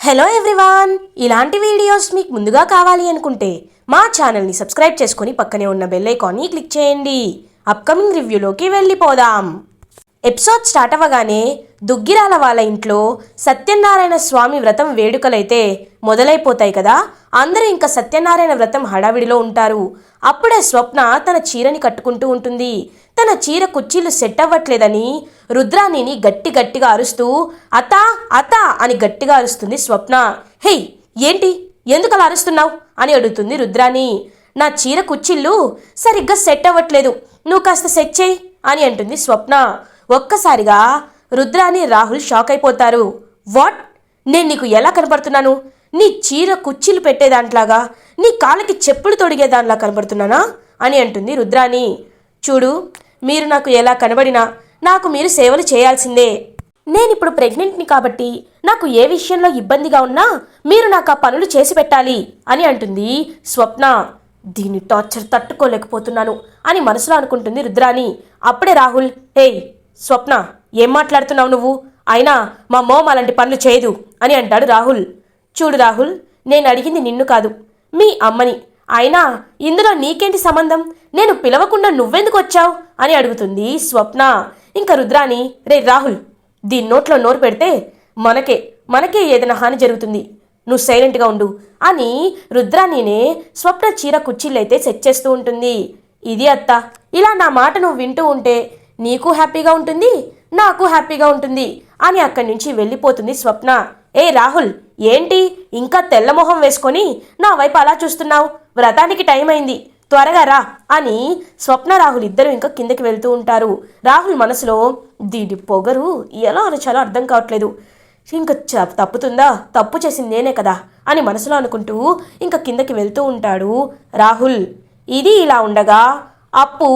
Hello everyone, ఇలాంటి videos మీకు ముందుగా కావాలి అనుకుంటే మా ఛానల్ని సబ్స్క్రైబ్ చేసుకొని పక్కనే ఉన్న బెల్ ఐకాన్ని క్లిక్ చేయండి. అప్కమింగ్ రివ్యూలోకి వెళ్ళిపోదాం. ఎపిసోడ్ స్టార్ట్ అవ్వగానే దుగ్గిరాల వాళ్ళ ఇంట్లో సత్యనారాయణ స్వామి వ్రతం వేడుకలైతే మొదలైపోతాయి కదా. అందరూ ఇంకా సత్యనారాయణ వ్రతం హడావిడిలో ఉంటారు. అప్పుడే స్వప్న తన చీరని కట్టుకుంటూ ఉంటుంది. తన చీర కుర్చీలు సెట్ అవ్వట్లేదని రుద్రాణిని గట్టిగా అరుస్తూ అత్త అత్త అని గట్టిగా అరుస్తుంది స్వప్న. హే, ఏంటి, ఎందుకు అలా అరుస్తున్నావు అని అడుగుతుంది రుద్రాణి. నా చీర కుర్చీళ్ళు సరిగ్గా సెట్ అవ్వట్లేదు, నువ్వు కాస్త సెట్ చేయి అని అంటుంది స్వప్న. ఒక్కసారిగా రుద్రాణి రాహుల్ షాక్ అయిపోతారు. వాట్, నేను నీకు ఎలా కనపడుతున్నాను? నీ చీర కుర్చీలు పెట్టేదాంట్లాగా, నీ కాళ్ళకి చెప్పులు తొడిగేదానిలా కనపడుతున్నానా అని అంటుంది రుద్రాణి. చూడు, మీరు నాకు ఎలా కనబడినా నాకు మీరు సేవలు చేయాల్సిందే. నేనిప్పుడు ప్రెగ్నెంట్ని కాబట్టి నాకు ఏ విషయంలో ఇబ్బందిగా ఉన్నా మీరు నాకు ఆ పనులు చేసి పెట్టాలి అని అంటుంది స్వప్న. దీని టార్చర్ తట్టుకోలేకపోతున్నాను అని మనసులో అనుకుంటుంది రుద్రాణి. అప్పుడే రాహుల్, ఏయ్ స్వప్న, ఏం మాట్లాడుతున్నావు నువ్వు? అయినా మా మోమ్ అలాంటి పనులు చేయదు అని అంటాడు రాహుల్. చూడు రాహుల్, నేను అడిగింది నిన్ను కాదు, మీ అమ్మని. అయినా ఇందులో నీకేంటి సంబంధం? నేను పిలవకుండా నువ్వెందుకు వచ్చావు అని అడుగుతుంది స్వప్న. ఇంకా రుద్రాణి, రే రాహుల్, దీని నోట్లో నోరు పెడితే మనకే ఏదైనా హాని జరుగుతుంది, నువ్వు సైలెంట్గా ఉండు అని రుద్రాణినే స్వప్న చీర కుర్చీలైతే సెట్ చేస్తూ ఉంటుంది. ఇది అత్త, ఇలా నా మాట నువ్వు వింటూ ఉంటే నీకు హ్యాపీగా ఉంటుంది, నాకు హ్యాపీగా ఉంటుంది అని అక్కడి నుంచి వెళ్ళిపోతుంది స్వప్న. ఏ రాహుల్, ఏంటి ఇంకా తెల్లమొహం వేసుకొని నా వైపు అలా చూస్తున్నావు? వ్రతానికి టైం అయింది, త్వరగా రా అని స్వప్న రాహుల్ ఇద్దరు ఇంకా కిందకి వెళ్తూ ఉంటారు. రాహుల్ మనసులో దీని పొగరు ఎలా అనచాలో అర్థం కావట్లేదు, ఇంకా తప్పుతుందా, తప్పు చేసింది నేనే కదా అని మనసులో అనుకుంటూ ఇంకా కిందకి వెళ్తూ ఉంటాడు రాహుల్. ఇది ఇలా ఉండగా అప్పు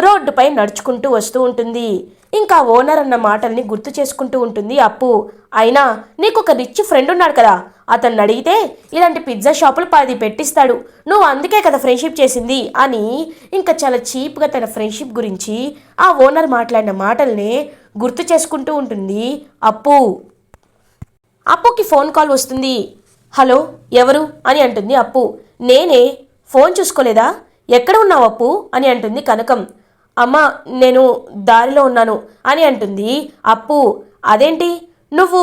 రోడ్డుపై నడుచుకుంటూ వస్తూ ఉంటుంది. ఇంకా ఓనర్ అన్న మాటల్ని గుర్తు చేసుకుంటూ ఉంటుంది అప్పు. అయినా నీకు ఒక రిచ్ ఫ్రెండ్ ఉన్నాడు కదా, అతన్ని అడిగితే ఇలాంటి పిజ్జా షాపులు 10 పెట్టిస్తాడు, నువ్వు అందుకే కదా ఫ్రెండ్షిప్ చేసింది అని ఇంకా చాలా చీప్గా తన ఫ్రెండ్షిప్ గురించి ఆ ఓనర్ మాట్లాడిన మాటల్నే గుర్తు చేసుకుంటూ ఉంటుంది అప్పు. అప్పుకి ఫోన్ కాల్ వస్తుంది. హలో, ఎవరు అని అంటుంది అప్పు. నేనే, ఫోన్ చూసుకోలేదా? ఎక్కడ ఉన్నావు అప్పు అని అంటుంది కనకం. అమ్మా, నేను దారిలో ఉన్నాను అని అంటుంది అప్పు. అదేంటి, నువ్వు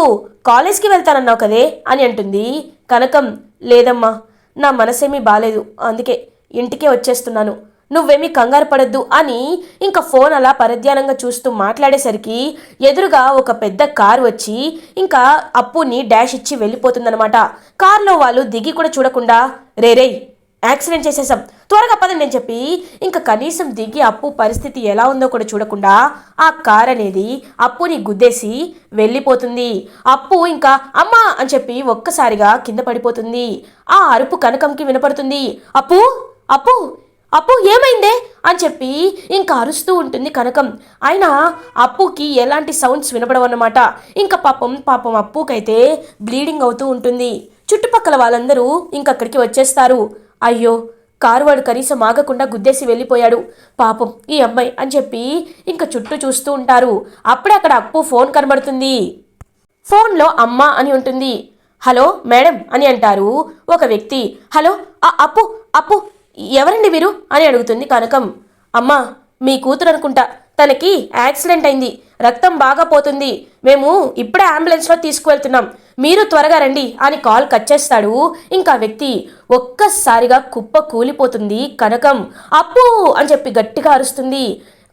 కాలేజ్కి వెళ్తానన్నావు కదే అని అంటుంది కనకం. లేదమ్మా, నా మనసేమీ బాలేదు, అందుకే ఇంటికే వచ్చేస్తున్నాను, నువ్వేమీ కంగారు పడద్దు అని ఇంకా ఫోన్ అలా పరధ్యానంగా చూస్తూ మాట్లాడేసరికి ఎదురుగా ఒక పెద్ద కారు వచ్చి ఇంకా అప్పుని డాష్ ఇచ్చి వెళ్ళిపోతుందనమాట. కారులో వాళ్ళు దిగి కూడా చూడకుండా రే యాక్సిడెంట్ చేసేసాం, త్వరగా పదండి అని చెప్పి ఇంకా కనీసం దిగి అప్పు పరిస్థితి ఎలా ఉందో కూడా చూడకుండా ఆ కార్ అనేది అప్పుని గుద్దేసి వెళ్ళిపోతుంది. అప్పు ఇంకా అమ్మా అని చెప్పి ఒక్కసారిగా కింద పడిపోతుంది. ఆ అరుపు కనకంకి వినపడుతుంది. అప్పు అప్పు అప్పు ఏమైందే అని చెప్పి ఇంకా అరుస్తూ ఉంటుంది కనకం. అయినా అప్పుకి ఎలాంటి సౌండ్స్ వినపడవన్నమాట. ఇంకా పాపం అప్పుకైతే బ్లీడింగ్ అవుతూ ఉంటుంది. చుట్టుపక్కల వాళ్ళందరూ ఇంకక్కడికి వచ్చేస్తారు. అయ్యో, కారు వాడు కనీసం ఆగకుండా గుద్దేసి వెళ్ళిపోయాడు, పాపం ఈ అమ్మాయి అని చెప్పి ఇంకా చుట్టూ చూస్తూ ఉంటారు. అప్పుడే అక్కడ అప్పు ఫోన్ కనబడుతుంది. ఫోన్లో అమ్మ అని ఉంటుంది. హలో మేడం అని అంటారు ఒక వ్యక్తి. హలో, అప్పు అప్పు ఎవరండి మీరు అని అడుగుతుంది కనకం. అమ్మా, మీ కూతురు అనుకుంటా, తనకి యాక్సిడెంట్ అయింది, రక్తం బాగా పోతుంది, మేము ఇప్పుడే అంబులెన్స్లో తీసుకువెళ్తున్నాం, మీరు త్వరగా రండి అని కాల్ కట్ చేస్తాడు ఇంకా వ్యక్తి. ఒక్కసారిగా కుప్ప కూలిపోతుంది కనకం. అప్పు అని చెప్పి గట్టిగా అరుస్తుంది.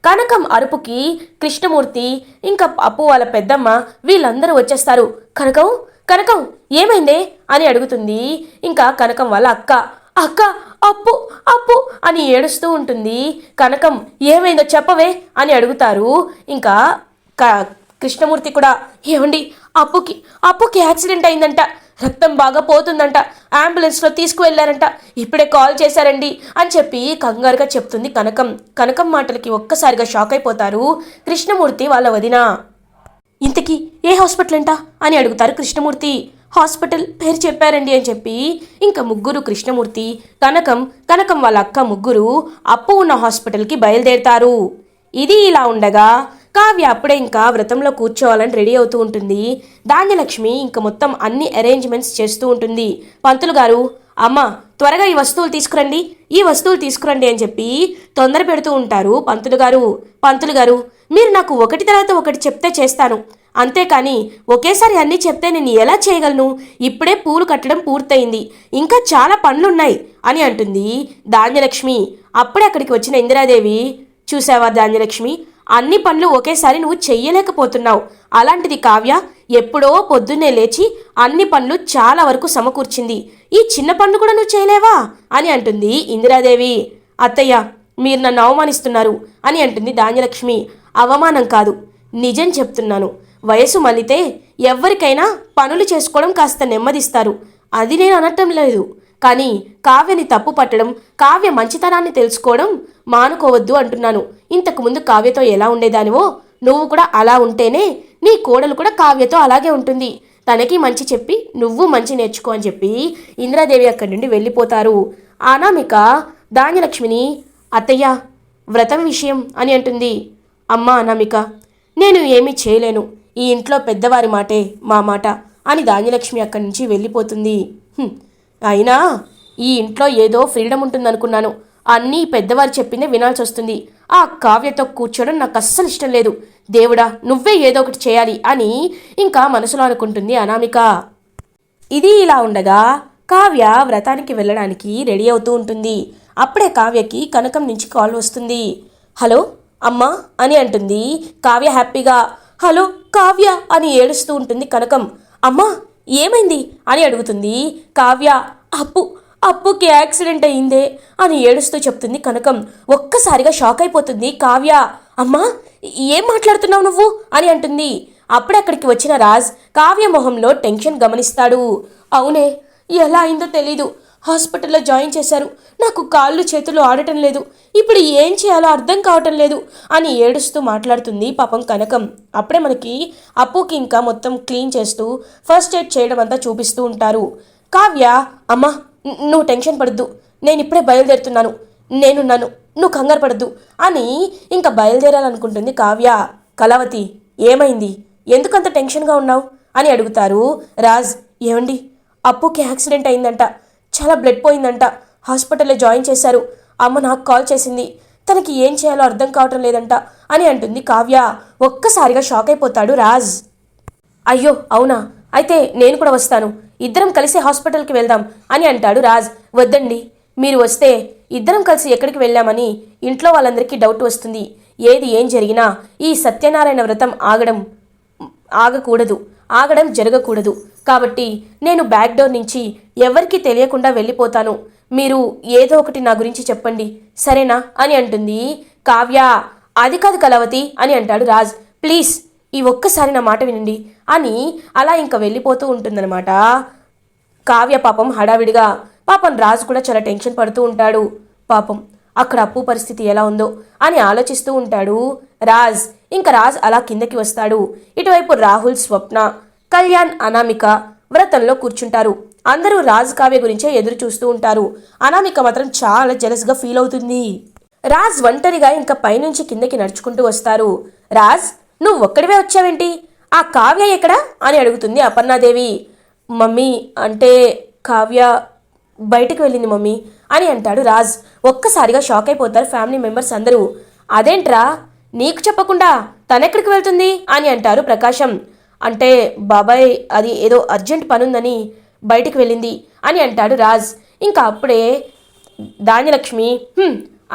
కనకం అరుపుకి కృష్ణమూర్తి ఇంకా అప్పు వాళ్ళ పెద్దమ్మ వీళ్ళందరూ వచ్చేస్తారు. కనకం కనకం ఏమైందే అని అడుగుతుంది ఇంకా కనకం వాళ్ళ అక్క. అక్క, అప్పు అప్పు అని ఏడుస్తూ ఉంటుంది. కనకం ఏమైందో చెప్పవే అని అడుగుతారు ఇంకా కృష్ణమూర్తి కూడా. ఏమండి, అప్పుకి యాక్సిడెంట్ అయిందంట, రక్తం బాగా పోతుందంట, అంబులెన్స్లో తీసుకువెళ్ళారంట, ఇప్పుడే కాల్ చేశారండి అని చెప్పి కంగారుగా చెప్తుంది కనకం. కనకం మాటలకి ఒక్కసారిగా షాక్ అయిపోతారు కృష్ణమూర్తి వాళ్ళ వదిన. ఇంతకీ ఏ హాస్పిటల్ అంట అని అడుగుతారు కృష్ణమూర్తి. హాస్పిటల్ పేరు చెప్పారండి అని చెప్పి ఇంకా ముగ్గురు కృష్ణమూర్తి, కనకం వాళ్ళ అక్క ముగ్గురు అప్పు ఉన్న హాస్పిటల్కి బయలుదేరుతారు. ఇది ఇలా ఉండగా కావ్య అప్పుడే ఇంకా వ్రతంలో కూర్చోవాలని రెడీ అవుతూ ఉంటుంది. ధాన్యలక్ష్మి ఇంకా మొత్తం అన్ని అరేంజ్మెంట్స్ చేస్తూ ఉంటుంది. పంతులు గారు, అమ్మ త్వరగా ఈ వస్తువులు తీసుకురండి అని చెప్పి తొందర పెడుతూ ఉంటారు పంతులు గారు మీరు నాకు ఒకటి తర్వాత ఒకటి చెప్తే చేస్తాను, అంతేకాని ఒకేసారి అన్నీ చెప్తే నేను ఎలా చేయగలను? ఇప్పుడే పూలు కట్టడం పూర్తయింది, ఇంకా చాలా పనులున్నాయి అని అంటుంది ధాన్యలక్ష్మి. అప్పుడే అక్కడికి వచ్చిన ఇందిరాదేవి, చూసావా ధాన్యలక్ష్మి, అన్ని పనులు ఒకేసారి నువ్వు చెయ్యలేకపోతున్నావు. అలాంటిది కావ్య ఎప్పుడో పొద్దున్నే లేచి అన్ని పనులు చాలా వరకు సమకూర్చింది. ఈ చిన్న పనులు కూడా నువ్వు చేయలేవా అని అంటుంది ఇందిరాదేవి. అత్తయ్య, మీరు నన్ను అవమానిస్తున్నారు అని అంటుంది ధాన్యలక్ష్మి. అవమానం కాదు, నిజం చెప్తున్నాను. వయసు మళ్ళితే ఎవ్వరికైనా పనులు చేసుకోవడం కాస్త నెమ్మదిస్తారు, అది నేను అనటం లేదు. కానీ కావ్యని తప్పు పట్టడం, కావ్య మంచితనాన్ని తెలుసుకోవడం మానుకోవద్దు అంటున్నాను. ఇంతకుముందు కావ్యతో ఎలా ఉండేదానివో నువ్వు కూడా అలా ఉంటేనే నీ కోడలు కూడా కావ్యతో అలాగే ఉంటుంది. తనకి మంచి చెప్పి నువ్వు మంచి నేర్చుకో అని చెప్పి ఇందిరాదేవి అక్కడి నుండి వెళ్ళిపోతారు. అనామిక ధాన్యలక్ష్మిని, అత్తయ్య వ్రతం విషయం అని అంటుంది. అమ్మా అనామిక, నేను ఏమీ చేయలేను, ఈ ఇంట్లో పెద్దవారి మాటే మా మాట అని ధాన్యలక్ష్మి అక్కడి నుంచి వెళ్ళిపోతుంది. అయినా ఈ ఇంట్లో ఏదో ఫ్రీడమ్ ఉంటుందనుకున్నాను, అన్నీ పెద్దవారు చెప్పిందే వినాల్సి వస్తుంది. ఆ కావ్యతో కూర్చోవడం నాకు అస్సలు ఇష్టం లేదు. దేవుడా, నువ్వే ఏదో ఒకటి చేయాలి అని ఇంకా మనసులో అనుకుంటుంది అనామిక. ఇది ఇలా ఉండగా కావ్య వ్రతానికి వెళ్ళడానికి రెడీ అవుతూ ఉంటుంది. అప్పుడే కావ్యకి కనకం నుంచి కాల్ వస్తుంది. హలో అమ్మా అని అంటుంది కావ్య హ్యాపీగా. హలో కావ్య అని ఏడుస్తూ ఉంటుంది కనకం. అమ్మా ఏమైంది అని అడుగుతుంది కావ్య. అప్పుకి యాక్సిడెంట్ అయ్యిందే అని ఏడుస్తూ చెప్తుంది కనకం. ఒక్కసారిగా షాక్ అయిపోతుంది కావ్య. అమ్మా ఏం మాట్లాడుతున్నావు నువ్వు అని అంటుంది. అప్పుడే అక్కడికి వచ్చిన రాజ్ కావ్య మొహంలో టెన్షన్ గమనిస్తాడు. అవునే, ఎలా అయిందో తెలీదు, హాస్పిటల్లో జాయిన్ చేశారు, నాకు కాళ్ళు చేతులు ఆడటం లేదు, ఇప్పుడు ఏం చేయాలో అర్థం కావటం లేదు అని ఏడుస్తూ మాట్లాడుతుంది పాపం కనకం. అప్పుడే మనకి అప్పుకి ఇంకా మొత్తం క్లీన్ చేస్తూ ఫస్ట్ ఎయిడ్ చేయడం అంతా చూపిస్తూ ఉంటారు. కావ్య, అమ్మా నువ్వు టెన్షన్ పడద్దు, నేను ఇప్పుడే బయలుదేరుతున్నాను, నేనున్నాను, నువ్వు కంగారు పడద్దు అని ఇంకా బయలుదేరాలనుకుంటుంది కావ్య. కళావతి ఏమైంది, ఎందుకంత టెన్షన్గా ఉన్నావు అని అడుగుతారు రాజ్. ఏమండి, అప్పుకి యాక్సిడెంట్ అయిందంట, చాలా బ్లడ్ పోయిందంట, హాస్పిటల్లో జాయిన్ చేశారు, అమ్మ నాకు కాల్ చేసింది, తనకి ఏం చేయాలో అర్థం కావటం లేదంట అని అంటుంది కావ్య. ఒక్కసారిగా షాక్ అయిపోతాడు రాజ్. అయ్యో అవునా, అయితే నేను కూడా వస్తాను, ఇద్దరం కలిసి హాస్పిటల్కి వెళ్దాం అని అంటాడు రాజ్. వద్దండి, మీరు వస్తే ఇద్దరం కలిసి ఎక్కడికి వెళ్ళామని ఇంట్లో వాళ్ళందరికీ డౌట్ వస్తుంది. ఏది ఏం జరిగినా ఈ సత్యనారాయణ వ్రతం ఆగడం జరగకూడదు. కాబట్టి నేను బ్యాక్ డోర్ నుంచి ఎవరికీ తెలియకుండా వెళ్ళిపోతాను, మీరు ఏదో ఒకటి నా గురించి చెప్పండి సరేనా అని అంటుంది కావ్య. అది కాదు కళావతి అని అంటాడు రాజ్. ప్లీజ్ ఈ ఒక్కసారి నా మాట వినండి అని అలా ఇంకా వెళ్ళిపోతూ ఉంటుందన్నమాట కావ్య. పాపం హడావిడిగా, పాపం రాజ్ కూడా చాలా టెన్షన్ పడుతూ ఉంటాడు. పాపం అక్కడ అప్పు పరిస్థితి ఎలా ఉందో అని ఆలోచిస్తూ ఉంటాడు రాజ్. ఇంకా రాజ్ అలా కిందకి వస్తాడు. ఇటువైపు రాహుల్, స్వప్న, కళ్యాణ్, అనామిక వ్రతంలో కూర్చుంటారు. అందరూ రాజ్ కావ్య గురించే ఎదురు చూస్తూ ఉంటారు. అనామిక మాత్రం చాలా జెలస్గా ఫీల్ అవుతుంది. రాజ్ ఒంటరిగా ఇంకా పైనుంచి కిందకి నడుచుకుంటూ వస్తారు. రాజ్, నువ్వు ఒక్కడివే వచ్చావేంటి, ఆ కావ్య ఎక్కడా అని అడుగుతుంది అపర్ణాదేవి. మమ్మీ, అంటే కావ్య బయటికి వెళ్ళింది మమ్మీ అని అంటాడు రాజ్. ఒక్కసారిగా షాక్ అయిపోతారు ఫ్యామిలీ మెంబర్స్ అందరూ. అదేంట్రా, నీకు చెప్పకుండా తనెక్కడికి వెళ్తుంది అని అంటారు ప్రకాశం. అంటే బాబాయ్, అది ఏదో అర్జెంట్ పనుందని బయటికి వెళ్ళింది అని అంటాడు రాజ్. ఇంకా అప్పుడే ధాన్యలక్ష్మి,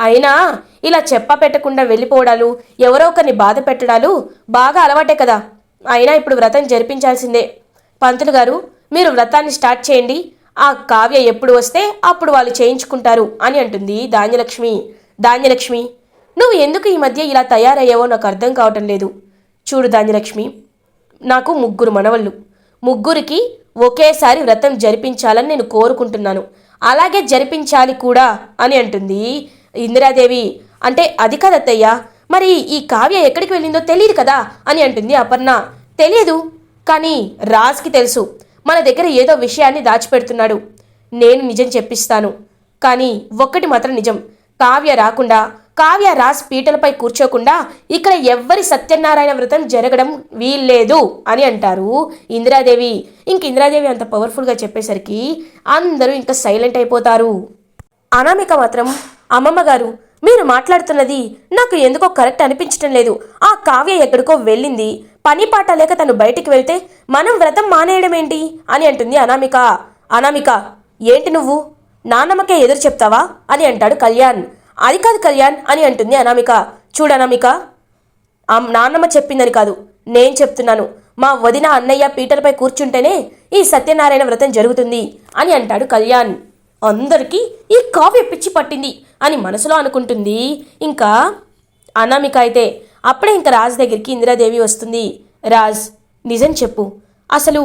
అయినా ఇలా పెట్టకుండా వెళ్ళిపోవడాలు, ఎవరో ఒకరిని బాధ పెట్టడాలు బాగా అలవాటే కదా, అయినా ఇప్పుడు వ్రతం జరిపించాల్సిందే. పంతులు గారు, మీరు వ్రతాన్ని స్టార్ట్ చేయండి, ఆ కావ్య ఎప్పుడు వస్తే అప్పుడు వాళ్ళు చేయించుకుంటారు అని అంటుంది ధాన్యలక్ష్మి, నువ్వు ఎందుకు ఈ మధ్య ఇలా తయారయ్యావో నాకు అర్థం కావటం లేదు. చూడు ధాన్యలక్ష్మి, నాకు 3 మనవళ్ళు, 3కి ఒకేసారి వ్రతం జరిపించాలని నేను కోరుకుంటున్నాను, అలాగే జరిపించాలి కూడా అని అంటుంది ఇందిరాదేవి. అంటే అది కాదత్తయ్య, మరి ఈ కావ్య ఎక్కడికి వెళ్ళిందో తెలియదు కదా అని అంటుంది అపర్ణ. తెలియదు, కానీ రాజ్కి తెలుసు, మన దగ్గర ఏదో విషయాన్ని దాచిపెడుతున్నాడు. నేను నిజం చెప్పిస్తాను, కానీ ఒక్కటి మాత్రం నిజం, కావ్య రాకుండా కావ్య రాజ్ పీటలపై కూర్చోకుండా ఇక్కడ ఎవ్వరి సత్యనారాయణ వ్రతం జరగడం వీల్లేదు అని అంటారు ఇందిరాదేవి. ఇందిరాదేవి అంత పవర్ఫుల్గా చెప్పేసరికి అందరూ ఇంకా సైలెంట్ అయిపోతారు. అనామిక మాత్రం, అమ్మమ్మ గారు మీరు మాట్లాడుతున్నది నాకు ఎందుకో కరెక్ట్ అనిపించటం లేదు. ఆ కావ్య ఎక్కడికో వెళ్ళింది, పని పాట లేక తను బయటికి వెళ్తే మనం వ్రతం మానేయడం ఏంటి అని అంటుంది అనామిక. అనామిక, ఏంటి నువ్వు నాన్నమ్మకే ఎదురు చెప్తావా అని అంటాడు కళ్యాణ్. అది కాదు కళ్యాణ్ అని అంటుంది అనామిక. చూడు అనామిక, నాన్నమ్మ చెప్పిందని కాదు, నేను చెప్తున్నాను. మా వదిన అన్నయ్య పీటలపై కూర్చుంటేనే ఈ సత్యనారాయణ వ్రతం జరుగుతుంది అని అంటాడు కళ్యాణ్. అందరికీ ఈ కావ్య పిచ్చి పట్టింది అని మనసులో అనుకుంటుంది. ఇంకా అనామిక అయితే అప్పుడే ఇంకా రాజ్ దగ్గరికి ఇందిరాదేవి వస్తుంది. రాజ్, నిజం చెప్పు, అసలు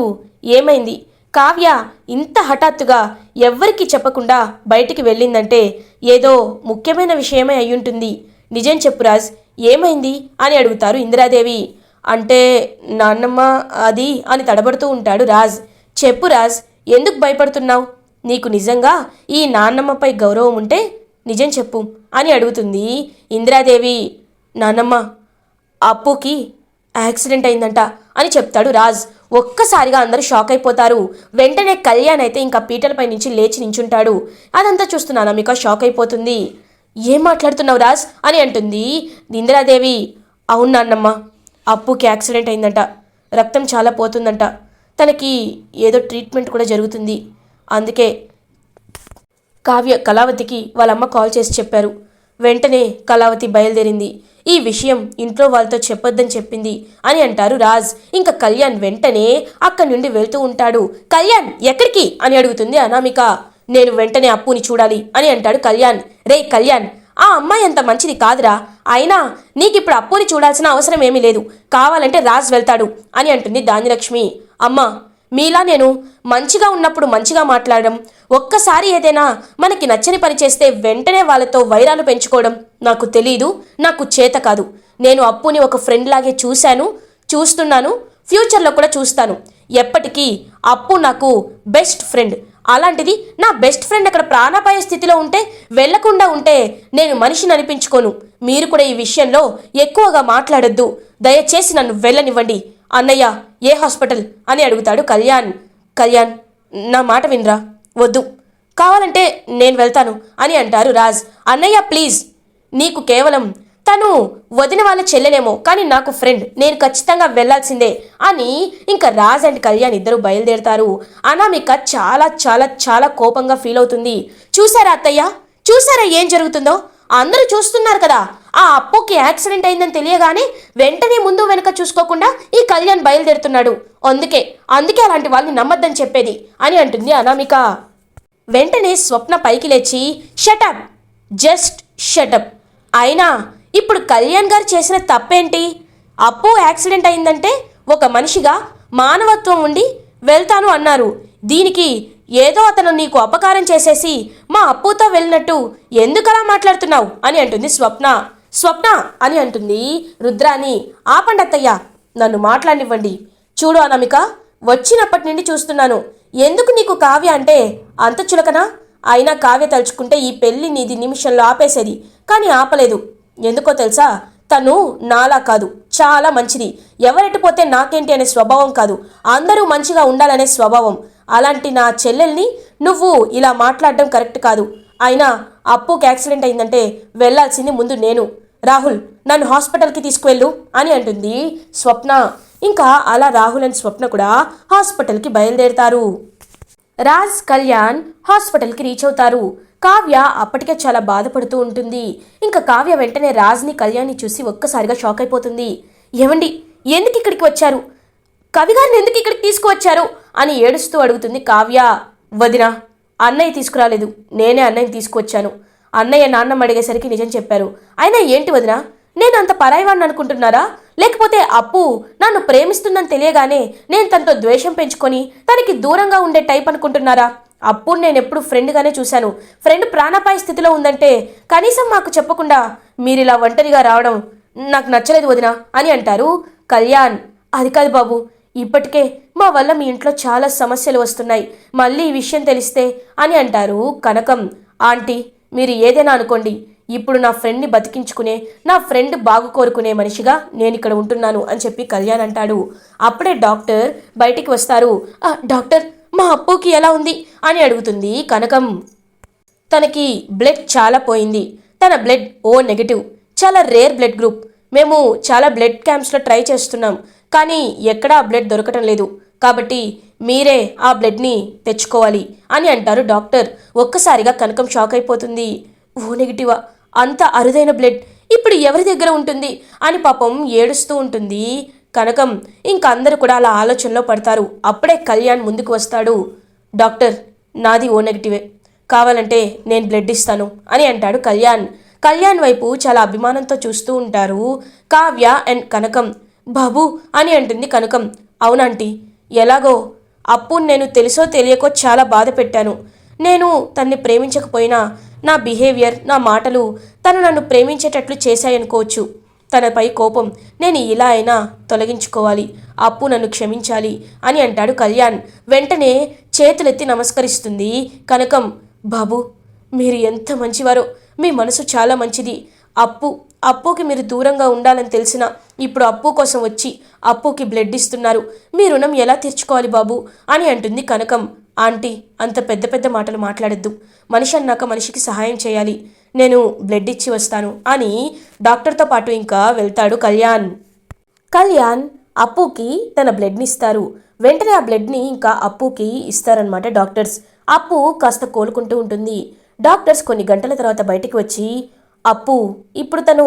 ఏమైంది? కావ్య ఇంత హఠాత్తుగా ఎవ్వరికీ చెప్పకుండా బయటికి వెళ్ళిందంటే ఏదో ముఖ్యమైన విషయమే అయ్యుంటుంది. నిజం చెప్పు రాజ్, ఏమైంది అని అడుగుతారు ఇందిరాదేవి. అంటే నాన్నమ్మ అది అని తడబడుతూ ఉంటాడు రాజ్. చెప్పు రాజ్, ఎందుకు భయపడుతున్నావు? నీకు నిజంగా ఈ నాన్నమ్మపై గౌరవం ఉంటే నిజం చెప్పు అని అడుగుతుంది ఇందిరాదేవి. నాన్నమ్మ, అప్పుకి యాక్సిడెంట్ అయిందంట అని చెప్తాడు రాజ్. ఒక్కసారిగా అందరూ షాక్ అయిపోతారు. వెంటనే కళ్యాణ్ అయితే ఇంకా పీటలపై నుంచి లేచి నించుంటాడు. అదంతా చూస్తున్నా అనామిక షాక్ అయిపోతుంది. ఏం మాట్లాడుతున్నావు రాజ్ అని అంటుంది ఇందిరాదేవి. అవును నాన్నమ్మ, అప్పుకి యాక్సిడెంట్ అయిందంట, రక్తం చాలా పోతుందంట, తనకి ఏదో ట్రీట్మెంట్ కూడా జరుగుతుంది. అందుకే కళావతికి వాళ్ళమ్మ కాల్ చేసి చెప్పారు. వెంటనే కళావతి బయలుదేరింది. ఈ విషయం ఇంట్లో వాళ్ళతో చెప్పొద్దని చెప్పింది అని అంటారు రాజ్. ఇంకా కళ్యాణ్ వెంటనే అక్కడి నుండి వెళ్తూ ఉంటాడు. కళ్యాణ్ ఎక్కడికి అని అడుగుతుంది అనామిక. నేను వెంటనే అప్పుని చూడాలి అని అంటాడు కళ్యాణ్. రే కళ్యాణ్, ఆ అమ్మాయి అంత మంచిది కాదురా, అయినా నీకిప్పుడు అప్పుని చూడాల్సిన అవసరం ఏమీ లేదు, కావాలంటే రాజ్ వెళ్తాడు అని అంటుంది ధాన్యలక్ష్మి. అమ్మా, మీలా నేను మంచిగా ఉన్నప్పుడు మంచిగా మాట్లాడడం, ఒక్కసారి ఏదైనా మనకి నచ్చని పని చేస్తే వెంటనే వాళ్ళతో వైరాలు పెంచుకోవడం నాకు తెలీదు, నాకు చేత కాదు. నేను అప్పుని ఒక ఫ్రెండ్ లాగే చూస్తున్నాను, ఫ్యూచర్లో కూడా చూస్తాను. ఎప్పటికీ అప్పు నాకు బెస్ట్ ఫ్రెండ్. అలాంటిది నా బెస్ట్ ఫ్రెండ్ అక్కడ ప్రాణాపాయ స్థితిలో ఉంటే వెళ్లకుండా ఉంటే నేను మనిషిని అనిపించుకోను. మీరు కూడా ఈ విషయంలో ఎక్కువగా మాట్లాడొద్దు, దయచేసి నన్ను వెళ్ళనివ్వండి. అన్నయ్య ఏ హాస్పిటల్ అని అడుగుతాడు కళ్యాణ్. కళ్యాణ్, నా మాట వినరా, వద్దు, కావాలంటే నేను వెళ్తాను అని అంటారు రాజ్. అన్నయ్య ప్లీజ్, నీకు కేవలం తను వదిన వాళ్ళ చెల్లెనేమో, కానీ నాకు ఫ్రెండ్, నేను ఖచ్చితంగా వెళ్లాల్సిందే అని ఇంకా రాజ్ అండ్ కళ్యాణ్ ఇద్దరు బయలుదేరతారు. అనామిక చాలా చాలా చాలా కోపంగా ఫీల్ అవుతుంది. చూసారా అత్తయ్య, చూసారా ఏం జరుగుతుందో? అందరూ చూస్తున్నారు కదా, ఆ అప్పుకి యాక్సిడెంట్ అయిందని తెలియగానే వెంటనే ముందు వెనక చూసుకోకుండా ఈ కళ్యాణ్ బయలుదేరుతున్నాడు. అందుకే అలాంటి వాళ్ళని నమ్మద్దని చెప్పేది అని అంటుంది అనామిక. వెంటనే స్వప్న పైకి లేచి షటప్, జస్ట్ షటప్. అయినా ఇప్పుడు కళ్యాణ్ గారు చేసిన తప్పేంటి? అప్పు యాక్సిడెంట్ అయిందంటే ఒక మనిషిగా మానవత్వం ఉండి వెళ్తాను అన్నారు. దీనికి ఏదో అతను నీకు అపకారం చేసేసి మా అప్పుతో వెళ్ళినట్టు ఎందుకలా మాట్లాడుతున్నావు అని అంటుంది స్వప్న అని అంటుంది రుద్రాని. ఆపండి అత్తయ్య, నన్ను మాట్లాడనివ్వండి. చూడు అనామిక, వచ్చినప్పటి నుండి చూస్తున్నాను, ఎందుకు నీకు కావ్య అంటే అంత చులకనా? అయినా కావ్య తలుచుకుంటే ఈ పెళ్లి నీది నిమిషంలో ఆపేసేది, కానీ ఆపలేదు. ఎందుకో తెలుసా, తను నాలా కాదు, చాలా మంచిది. ఎవరెట్టిపోతే నాకేంటి అనే స్వభావం కాదు, అందరూ మంచిగా ఉండాలనే స్వభావం. అలాంటి నా చెల్లెల్ని నువ్వు ఇలా మాట్లాడడం కరెక్ట్ కాదు. అయినా అప్పుకి యాక్సిడెంట్ అయిందంటే వెళ్లాల్సింది ముందు నేను. రాహుల్, నన్ను హాస్పిటల్కి తీసుకువెళ్ళు అని అంటుంది స్వప్న. ఇంకా అలా రాహుల్ అండ్ స్వప్న కూడా హాస్పిటల్కి బయలుదేరుతారు. రాజ్, కళ్యాణ్ హాస్పిటల్కి రీచ్ అవుతారు. కావ్య అప్పటికే చాలా బాధపడుతూ ఉంటుంది. ఇంకా కావ్య వెంటనే రాజ్ని, కళ్యాణ్ని చూసి ఒక్కసారిగా షాక్ అయిపోతుంది. ఏమండి, ఎందుకు ఇక్కడికి వచ్చారు? కవిగారిని ఎందుకు ఇక్కడికి తీసుకువచ్చారు అని ఏడుస్తూ అడుగుతుంది కావ్య. వదినా, అన్నయ్య తీసుకురాలేదు, నేనే అన్నయ్యని తీసుకువచ్చాను. అన్నయ్య నాన్నమ్మ అడిగేసరికి నిజం చెప్పారు. అయినా ఏంటి వదినా, నేను అంత పరాయివాడిని అనుకుంటున్నారా? లేకపోతే అప్పు నన్ను ప్రేమిస్తుందని తెలియగానే నేను తనతో ద్వేషం పెంచుకొని తనకి దూరంగా ఉండే టైప్ అనుకుంటున్నారా? అప్పుడు నేను ఎప్పుడు ఫ్రెండ్గానే చూశాను. ఫ్రెండ్ ప్రాణాపాయ స్థితిలో ఉందంటే కనీసం మాకు చెప్పకుండా మీరు ఇలా ఒంటరిగా రావడం నాకు నచ్చలేదు వదినా అని అంటారు కళ్యాణ్. అది కాదు బాబు, ఇప్పటికే మా వల్ల మీ ఇంట్లో చాలా సమస్యలు వస్తున్నాయి, మళ్ళీ ఈ విషయం తెలిస్తే అని అంటారు కనకం. ఆంటీ, మీరు ఏదైనా అనుకోండి, ఇప్పుడు నా ఫ్రెండ్ని బతికించుకునే, నా ఫ్రెండ్ బాగు కోరుకునే మనిషిగా నేను ఇక్కడ ఉంటున్నాను అని చెప్పి కళ్యాణ్ అంటాడు. అప్పుడే డాక్టర్ బయటికి వస్తారు. డాక్టర్, మా అప్పుకి ఎలా ఉంది అని అడుగుతుంది కనకం. తనకి బ్లడ్ చాలా పోయింది. తన బ్లడ్ ఓ నెగటివ్, చాలా రేర్ బ్లడ్ గ్రూప్. మేము చాలా బ్లడ్ క్యాంప్స్లో ట్రై చేస్తున్నాం, కానీ ఎక్కడా బ్లడ్ దొరకటం లేదు. కాబట్టి మీరే ఆ బ్లడ్ని తెచ్చుకోవాలి అని అంటారు డాక్టర్. ఒక్కసారిగా కనకం షాక్ అయిపోతుంది. ఓ నెగిటివా? అంత అరుదైన బ్లడ్ ఇప్పుడు ఎవరి దగ్గర ఉంటుంది అని పాపం ఏడుస్తూ ఉంటుంది కనకం. ఇంక అందరూ కూడా అలా ఆలోచనలో పడతారు. అప్పుడే కళ్యాణ్ ముందుకు వస్తాడు. డాక్టర్, నాది ఓ నెగిటివే, కావాలంటే నేను బ్లడ్ ఇస్తాను అని అంటాడు కళ్యాణ్. కళ్యాణ్ వైపు చాలా అభిమానంతో చూస్తూ ఉంటారు కావ్య అండ్ కనకం. బాబు అని అంటుంది కనకం. అవునంటీ, ఎలాగో అప్పు నేను తెలుసో తెలియకో చాలా బాధ పెట్టాను. నేను తన్ని ప్రేమించకపోయినా నా బిహేవియర్, నా మాటలు తను నన్ను ప్రేమించేటట్లు చేశాయనుకోవచ్చు. తనపై కోపం నేను ఇలా అయినా తొలగించుకోవాలి. అప్పు నన్ను క్షమించాలి అని అంటాడు కళ్యాణ్. వెంటనే చేతులెత్తి నమస్కరిస్తుంది కనకం. బాబు, మీరు ఎంత మంచివారో, మీ మనసు చాలా మంచిది. అప్పుకి మీరు దూరంగా ఉండాలని తెలిసిన ఇప్పుడు అప్పు కోసం వచ్చి అప్పుకి బ్లడ్ ఇస్తున్నారు. మీ రుణం ఎలా తీర్చుకోవాలి బాబు అని అంటుంది కనకం. ఆంటీ, అంత పెద్ద పెద్ద మాటలు మాట్లాడద్దు. మనిషి అన్నాక మనిషికి సహాయం చేయాలి. నేను బ్లడ్ ఇచ్చి వస్తాను అని డాక్టర్తో పాటు ఇంకా వెళ్తాడు కళ్యాణ్. కళ్యాణ్ అప్పుకి తన బ్లడ్ని ఇస్తారు. వెంటనే ఆ బ్లడ్ని ఇంకా అప్పుకి ఇస్తారనమాట డాక్టర్స్. అప్పు కాస్త కోలుకుంటూ ఉంటుంది. డాక్టర్స్ కొన్ని గంటల తర్వాత బయటికి వచ్చి, అప్పు ఇప్పుడు తను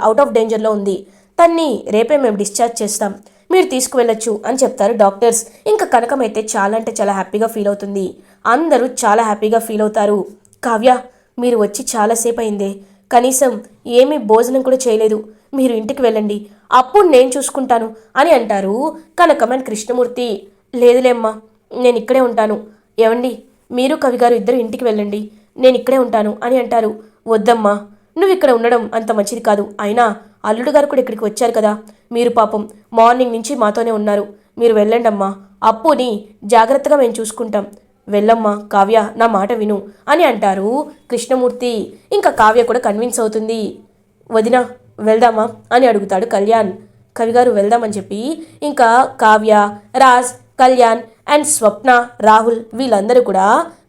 అవుట్ ఆఫ్ డేంజర్లో ఉంది, తన్ని రేపే మేము డిశ్చార్జ్ చేస్తాం, మీరు తీసుకువెళ్ళొచ్చు అని చెప్తారు డాక్టర్స్. ఇంకా కనకం అయితే చాలా అంటే చాలా హ్యాపీగా ఫీల్ అవుతుంది. అందరూ చాలా హ్యాపీగా ఫీల్ అవుతారు. కావ్య, మీరు వచ్చి చాలాసేపు అయిందే, కనీసం ఏమీ భోజనం కూడా చేయలేదు, మీరు ఇంటికి వెళ్ళండి, అప్పుడు నేను చూసుకుంటాను అని అంటారు కనకం అండ్ కృష్ణమూర్తి. లేదులేమ్మా, నేను ఇక్కడే ఉంటాను. ఏమండి, మీరు కవిగారు ఇద్దరు ఇంటికి వెళ్ళండి, నేను ఇక్కడే ఉంటాను అని అంటారు. వద్దమ్మా, నువ్వు ఇక్కడ ఉండడం అంత మంచిది కాదు. అయినా అల్లుడు గారు కూడా ఇక్కడికి వచ్చారు కదా, మీరు పాపం మార్నింగ్ నుంచి మాతోనే ఉన్నారు, మీరు వెళ్ళండమ్మా, అప్పుని జాగ్రత్తగా మేము చూసుకుంటాం. వెళ్ళమ్మా కావ్య, నా మాట విను అని అంటారు కృష్ణమూర్తి. ఇంకా కావ్య కూడా కన్విన్స్ అవుతుంది. వదిన, వెళ్దామా అని అడుగుతాడు కళ్యాణ్. కవిగారు వెళ్దామని చెప్పి ఇంకా కావ్య, రాజ్, కళ్యాణ్ అండ్ స్వప్న, రాహుల్ వీళ్ళందరూ కూడా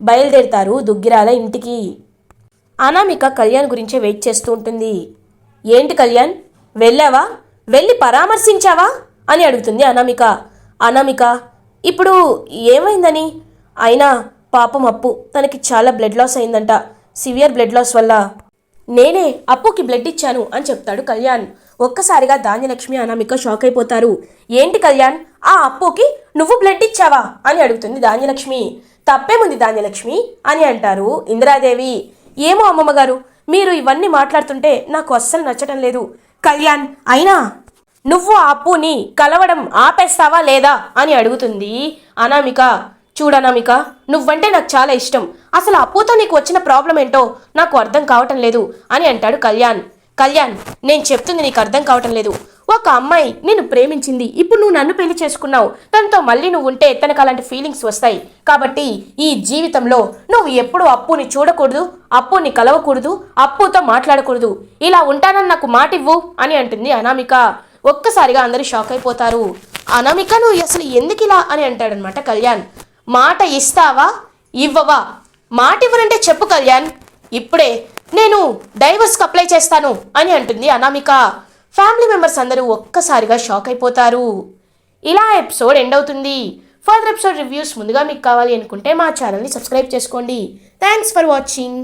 బయలుదేరుతారు దుగ్గిరాల ఇంటికి. అనామిక కళ్యాణ్ గురించే వెయిట్ చేస్తూ ఉంటుంది. ఏంటి కళ్యాణ్, వెళ్ళావా, వెళ్ళి పరామర్శించావా అని అడుగుతుంది అనామిక. అనామిక, ఇప్పుడు ఏమైందని? అయినా పాపం అప్పు, తనకి చాలా బ్లడ్ లాస్ అయిందంట. సివియర్ బ్లడ్ లాస్ వల్ల నేనే అప్పుకి బ్లడ్ ఇచ్చాను అని చెప్తాడు కళ్యాణ్. ఒక్కసారిగా ధాన్యలక్ష్మి, అనామిక షాక్ అయిపోతారు. ఏంటి కళ్యాణ్, ఆ అప్పుకి నువ్వు బ్లడ్ ఇచ్చావా అని అడుగుతుంది ధాన్యలక్ష్మి. తప్పేముంది ధాన్యలక్ష్మి అని అంటారు ఇందిరాదేవి. ఏమో అమ్మమ్మ గారు, మీరు ఇవన్నీ మాట్లాడుతుంటే నాకు అస్సలు నచ్చటం లేదు. కళ్యాణ్, అయినా నువ్వు ఆ అప్పుని కలవడం ఆపేస్తావా లేదా అని అడుగుతుంది అనామిక. చూడనామిక, నువ్వంటే నాకు చాలా ఇష్టం. అసలు అప్పుతో నీకు వచ్చిన ప్రాబ్లం ఏంటో నాకు అర్థం కావటం లేదు అని అంటాడు కళ్యాణ్. కళ్యాణ్, నేను చెప్తుంది నీకు అర్థం కావటం లేదు. ఒక అమ్మాయి నిన్ను ప్రేమించింది, ఇప్పుడు నువ్వు నన్ను పెళ్లి చేసుకున్నావు, తనతో మళ్ళీ నువ్వు ఉంటే తనకు అలాంటి ఫీలింగ్స్ వస్తాయి. కాబట్టి ఈ జీవితంలో నువ్వు ఎప్పుడూ అప్పుని చూడకూడదు, అప్పుని కలవకూడదు, అప్పుతో మాట్లాడకూడదు. ఇలా ఉంటానని నాకు మాట ఇవ్వు అని అంటుంది అనామిక. ఒక్కసారిగా అందరూ షాక్ అయిపోతారు. అనామిక, నువ్వు అసలు ఎందుకు ఇలా అని అంటాడనమాట కళ్యాణ్. మాట ఇస్తావా, ఇవ్వవా? మాట ఇవ్వనంటే చెప్పు కళ్యాణ్, ఇప్పుడే నేను డైవర్స్కి అప్లై చేస్తాను అని అంటుంది అనామిక. ఫ్యామిలీ మెంబర్స్ అందరూ ఒక్కసారిగా షాక్ అయిపోతారు. ఇలా ఎపిసోడ్ ఎండ్ అవుతుంది. ఫర్దర్ ఎపిసోడ్ రివ్యూస్ ముందుగా మీకు కావాలి అనుకుంటే మా ఛానల్ని సబ్స్క్రైబ్ చేసుకోండి. Thanks for watching.